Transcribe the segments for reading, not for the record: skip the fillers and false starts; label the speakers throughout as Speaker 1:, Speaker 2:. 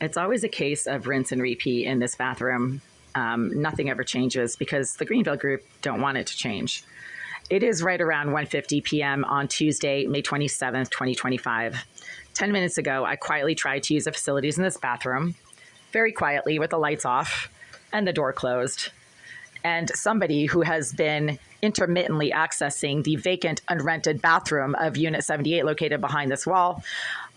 Speaker 1: It's always a case of rinse and repeat in this bathroom. Nothing ever changes because the Greenville group don't want it to change. It is right around 1:50 p.m. on Tuesday, May 27th, 2025. 10 minutes ago, I quietly tried to use the facilities in this bathroom, very quietly with the lights off and the door closed. And somebody who has been intermittently accessing the vacant, unrented bathroom of Unit 78 located behind this wall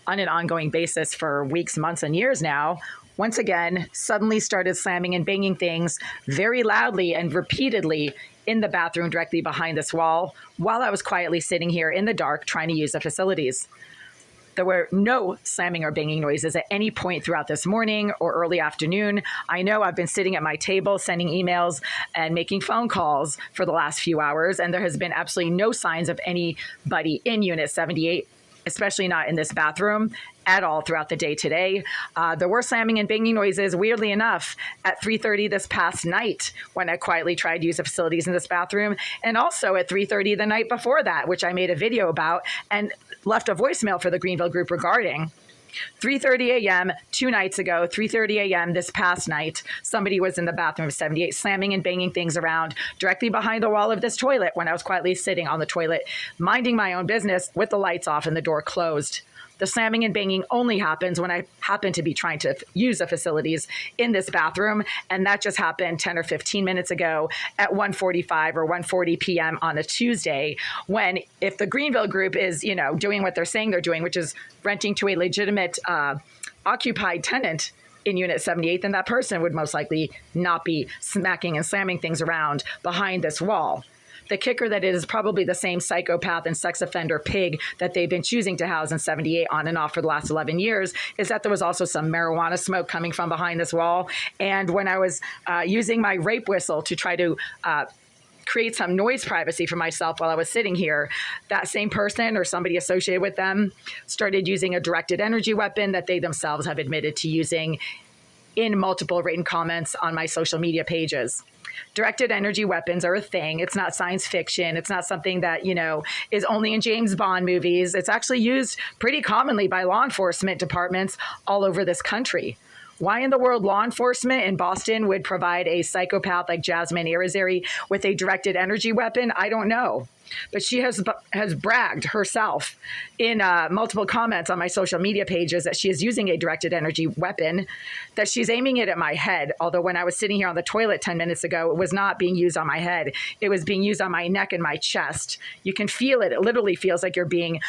Speaker 1: on an ongoing basis for weeks, months, and years now, once again, suddenly started slamming and banging things very loudly and repeatedly in the bathroom directly behind this wall while I was quietly sitting here in the dark trying to use the facilities. There were no slamming or banging noises at any point throughout this morning or early afternoon. I know I've been sitting at my table, sending emails and making phone calls for the last few hours, and there has been absolutely no signs of anybody in Unit 78, especially not in this bathroom, at all throughout the day today. There were slamming and banging noises, weirdly enough, at 3:30 this past night when I quietly tried to use the facilities in this bathroom, and also at 3:30 the night before that, which I made a video about and left a voicemail for the Greenville group regarding. 3:30 a.m. 2 nights ago, 3:30 a.m. this past night, somebody was in the bathroom of 78 slamming and banging things around directly behind the wall of this toilet when I was quietly sitting on the toilet, minding my own business with the lights off and the door closed. The slamming and banging only happens when I happen to be trying to use the facilities in this bathroom, and that just happened 10 or 15 minutes ago at 1:45 or 1:40 p.m. on a Tuesday, when if the Greenville group is, doing what they're saying they're doing, which is renting to a legitimate occupied tenant in Unit 78, then that person would most likely not be smacking and slamming things around behind this wall. The kicker that it is probably the same psychopath and sex offender pig that they've been choosing to house in 78 on and off for the last 11 years is that there was also some marijuana smoke coming from behind this wall. And when I was using my rape whistle to try to create some noise privacy for myself while I was sitting here, that same person or somebody associated with them started using a directed energy weapon that they themselves have admitted to using in multiple written comments on my social media pages. Directed energy weapons are a thing. It's not science fiction. It's not something that, is only in James Bond movies. It's actually used pretty commonly by law enforcement departments all over this country. Why in the world law enforcement in Boston would provide a psychopath like Jasmine Irizarry with a directed energy weapon, I don't know. But she has bragged herself in multiple comments on my social media pages that she is using a directed energy weapon, that she's aiming it at my head. Although when I was sitting here on the toilet 10 minutes ago, it was not being used on my head. It was being used on my neck and my chest. You can feel it. It literally feels like you're being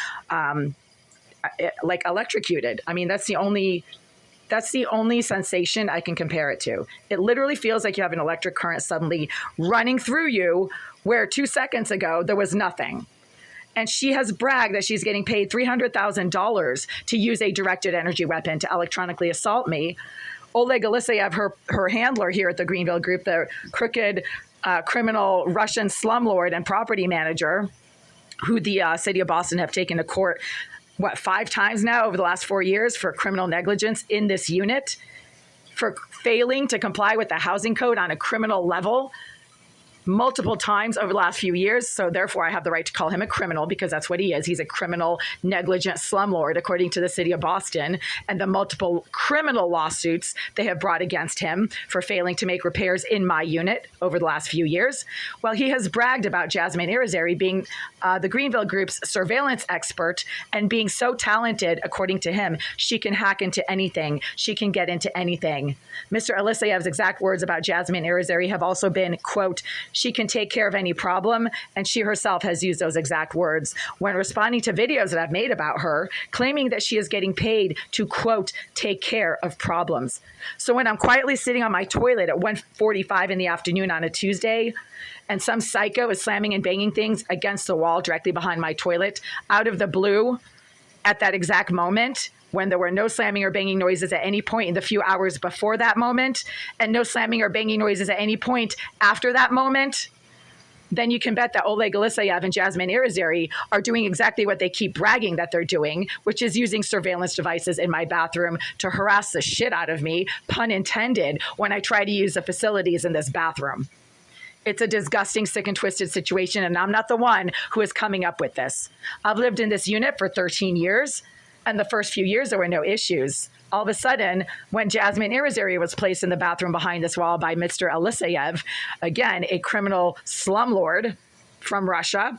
Speaker 1: like electrocuted. I mean, that's the only sensation I can compare it to. It literally feels like you have an electric current suddenly running through you, where 2 seconds ago there was nothing. And she has bragged that she's getting paid $300,000 to use a directed energy weapon to electronically assault me. Oleg Aliseyev, her handler here at the Greenville group, the crooked criminal Russian slumlord and property manager, who the city of Boston have taken to court 5 times now over the last 4 years for criminal negligence in this unit, for failing to comply with the housing code on a criminal level multiple times over the last few years. So therefore, I have the right to call him a criminal because that's what he is. He's a criminal, negligent slumlord, according to the city of Boston, and the multiple criminal lawsuits they have brought against him for failing to make repairs in my unit over the last few years. Well, he has bragged about Jasmine Irizarry being the Greenville Group's surveillance expert and being so talented, according to him, she can hack into anything. She can get into anything. Mr. Aliseyev's exact words about Jasmine Irizarry have also been, quote, she can take care of any problem, and she herself has used those exact words when responding to videos that I've made about her, claiming that she is getting paid to, quote, take care of problems. So when I'm quietly sitting on my toilet at 1:45 in the afternoon on a Tuesday, and some psycho is slamming and banging things against the wall directly behind my toilet, out of the blue, at that exact moment, when there were no slamming or banging noises at any point in the few hours before that moment, and no slamming or banging noises at any point after that moment, then you can bet that Oleg Aliseyev and Jasmine Irizarry are doing exactly what they keep bragging that they're doing, which is using surveillance devices in my bathroom to harass the shit out of me, pun intended, when I try to use the facilities in this bathroom. It's a disgusting, sick and twisted situation, and I'm not the one who is coming up with this. I've lived in this unit for 13 years. And the first few years, there were no issues. All of a sudden, when Jasmine Irizarry was placed in the bathroom behind this wall by Mr. Eliseyev, again, a criminal slumlord from Russia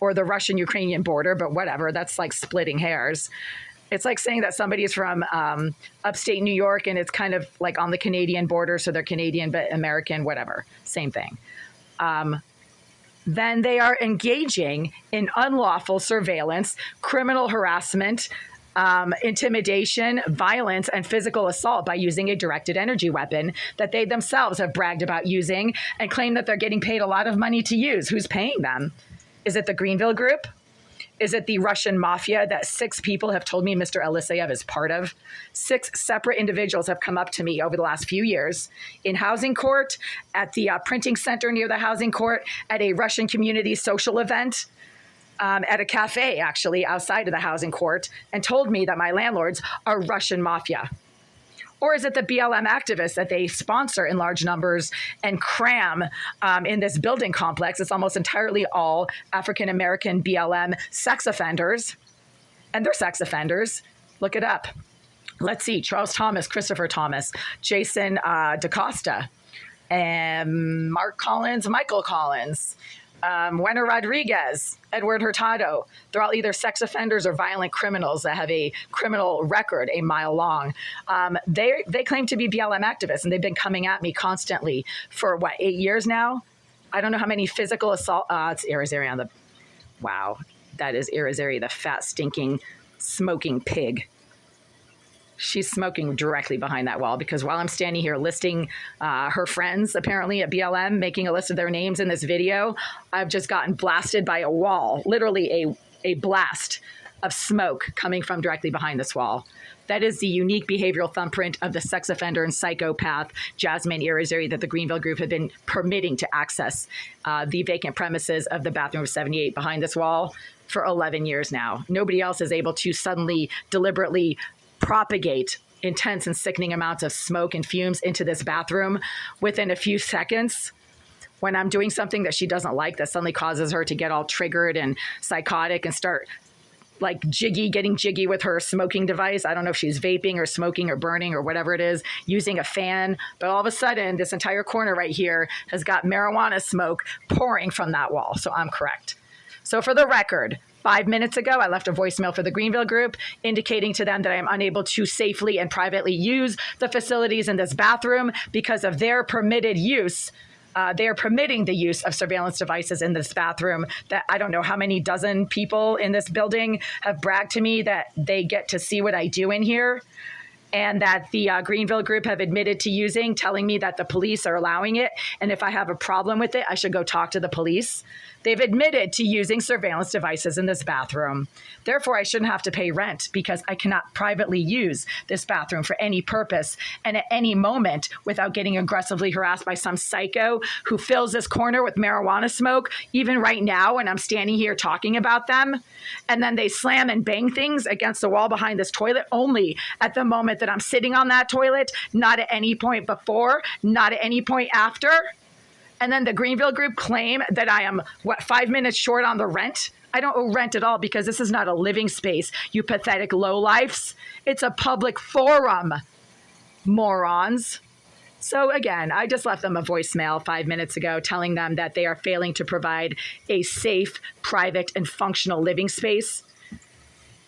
Speaker 1: or the Russian-Ukrainian border, but whatever, that's like splitting hairs. It's like saying that somebody is from upstate New York and it's kind of like on the Canadian border, so they're Canadian but American, whatever, same thing. Then they are engaging in unlawful surveillance, criminal harassment, intimidation, violence, and physical assault by using a directed energy weapon that they themselves have bragged about using and claim that they're getting paid a lot of money to use. Who's paying them? Is it the Greenville Group? Is it the Russian mafia that 6 people have told me Mr. Eliseyev is part of? 6 separate individuals have come up to me over the last few years in housing court, at the printing center near the housing court, at a Russian community social event, at a cafe, actually, outside of the housing court, and told me that my landlords are Russian mafia. Or is it the BLM activists that they sponsor in large numbers and cram in this building complex? It's almost entirely all African-American BLM sex offenders, and they're sex offenders. Look it up. Let's see, Charles Thomas, Christopher Thomas, Jason DaCosta, and Mark Collins, Michael Collins, Wenner Rodriguez, Edward Hurtado. They're all either sex offenders or violent criminals that have a criminal record a mile long. They claim to be BLM activists, and they've been coming at me constantly for, 8 years now? I don't know how many physical assault. It's Irizarry on the... Wow, that is Irizarry, the fat, stinking, smoking pig. She's smoking directly behind that wall, because while I'm standing here listing her friends, apparently at BLM, making a list of their names in this video, I've just gotten blasted by a wall, literally a blast of smoke coming from directly behind this wall. That is the unique behavioral thumbprint of the sex offender and psychopath Jasmine Irizarry that the Greenville Group have been permitting to access the vacant premises of the bathroom of 78 behind this wall for 11 years now. Nobody else is able to suddenly, deliberately propagate intense and sickening amounts of smoke and fumes into this bathroom within a few seconds when I'm doing something that she doesn't like, that suddenly causes her to get all triggered and psychotic and start like getting jiggy with her smoking device. I don't know if she's vaping or smoking or burning or whatever it is, using a fan. But all of a sudden, this entire corner right here has got marijuana smoke pouring from that wall. So I'm correct. So for the record, 5 minutes ago, I left a voicemail for the Greenville Group indicating to them that I am unable to safely and privately use the facilities in this bathroom because of their permitted use. They are permitting the use of surveillance devices in this bathroom that I don't know how many dozen people in this building have bragged to me that they get to see what I do in here, and that the Greenville Group have admitted to using, telling me that the police are allowing it. And if I have a problem with it, I should go talk to the police. They've admitted to using surveillance devices in this bathroom. Therefore, I shouldn't have to pay rent because I cannot privately use this bathroom for any purpose and at any moment without getting aggressively harassed by some psycho who fills this corner with marijuana smoke, even right now when I'm standing here talking about them. And then they slam and bang things against the wall behind this toilet only at the moment that I'm sitting on that toilet, not at any point before, not at any point after. And then the Greenville Group claim that I am, 5 minutes short on the rent? I don't owe rent at all because this is not a living space, you pathetic lowlifes. It's a public forum, morons. So again, I just left them a voicemail 5 minutes ago telling them that they are failing to provide a safe, private, and functional living space.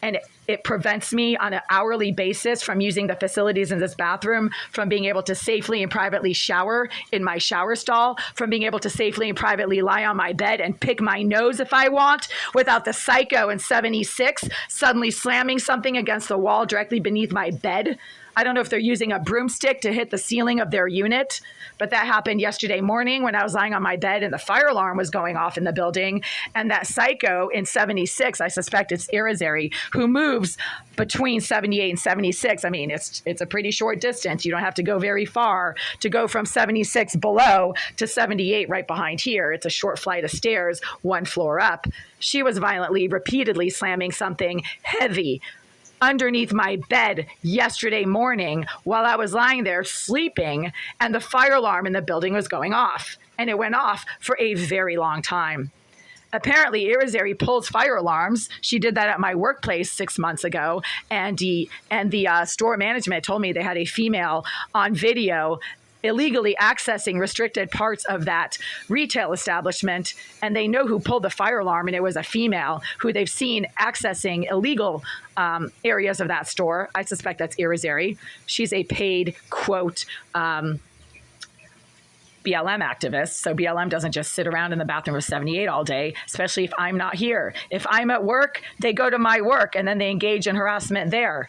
Speaker 1: And it prevents me on an hourly basis from using the facilities in this bathroom, from being able to safely and privately shower in my shower stall, from being able to safely and privately lie on my bed and pick my nose if I want, without the psycho in 76 suddenly slamming something against the wall directly beneath my bed. I don't know if they're using a broomstick to hit the ceiling of their unit, but that happened yesterday morning when I was lying on my bed and the fire alarm was going off in the building. And that psycho in 76, I suspect it's Irizarry, who moves between 78 and 76. I mean, it's a pretty short distance. You don't have to go very far to go from 76 below to 78 right behind here. It's a short flight of stairs, 1 floor up. She was violently, repeatedly slamming something heavy underneath my bed yesterday morning while I was lying there sleeping, and the fire alarm in the building was going off, and it went off for a very long time.
Speaker 2: apparently Irizarry pulls fire alarms. She did that at my workplace 6 months ago, and the store management told me they had a female on video illegally accessing restricted parts of that retail establishment, and they know who pulled the fire alarm, and it was a female who they've seen accessing illegal areas of that store. I suspect that's Irizarry. She's a paid, quote, BLM activists. So BLM doesn't just sit around in the bathroom of 78 all day, especially if I'm not here. If I'm at work, they go to my work and then they engage in harassment there.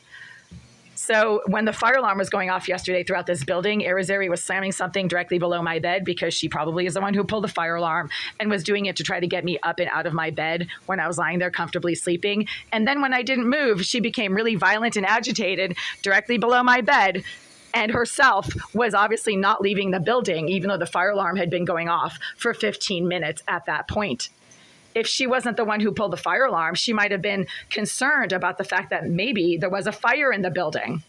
Speaker 2: So when the fire alarm was going off yesterday throughout this building, Irizarry was slamming something directly below my bed because she probably is the one who pulled the fire alarm and was doing it to try to get me up and out of my bed when I was lying there comfortably sleeping. And then when I didn't move, she became really violent and agitated directly below my bed, and herself was obviously not leaving the building, even though the fire alarm had been going off for 15 minutes at that point. If she wasn't the one who pulled the fire alarm, she might have been concerned about the fact that maybe there was a fire in the building.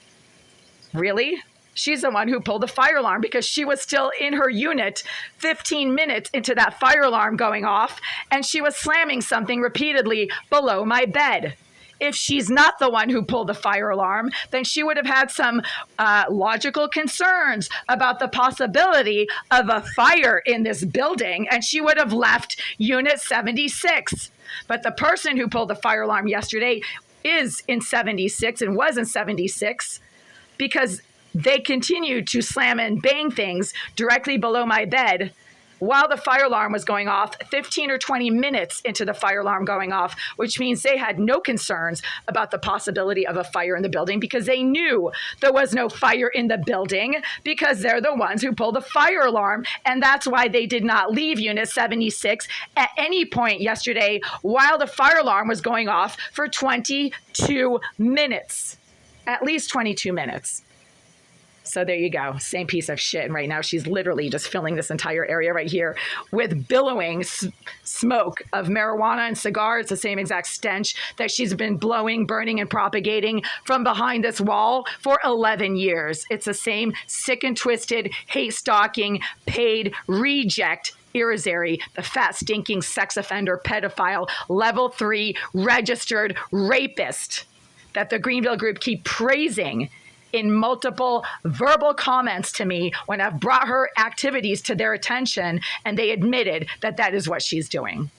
Speaker 2: Really? She's the one who pulled the fire alarm because she was still in her unit 15 minutes into that fire alarm going off, and she was slamming something repeatedly below my bed. If she's not the one who pulled the fire alarm, then she would have had some logical concerns about the possibility of a fire in this building, and she would have left Unit 76. But the person who pulled the fire alarm yesterday is in 76 and was in 76 because they continued to slam and bang things directly below my bed while the fire alarm was going off, 15 or 20 minutes into the fire alarm going off, which means they had no concerns about the possibility of a fire in the building because they knew there was no fire in the building because they're the ones who pulled the fire alarm. And that's why they did not leave Unit 76 at any point yesterday while the fire alarm was going off for 22 minutes, at least 22 minutes. So there you go. Same piece of shit. And right now she's literally just filling this entire area right here with billowing smoke of marijuana and cigars. The same exact stench that she's been blowing, burning, and propagating from behind this wall for 11 years. It's the same sick and twisted, hate-stalking, paid reject Irizarry, the fat, stinking sex offender, pedophile, level 3 registered rapist that the Greenville group keep praising in multiple verbal comments to me when I've brought her activities to their attention, and they admitted that that is what she's doing.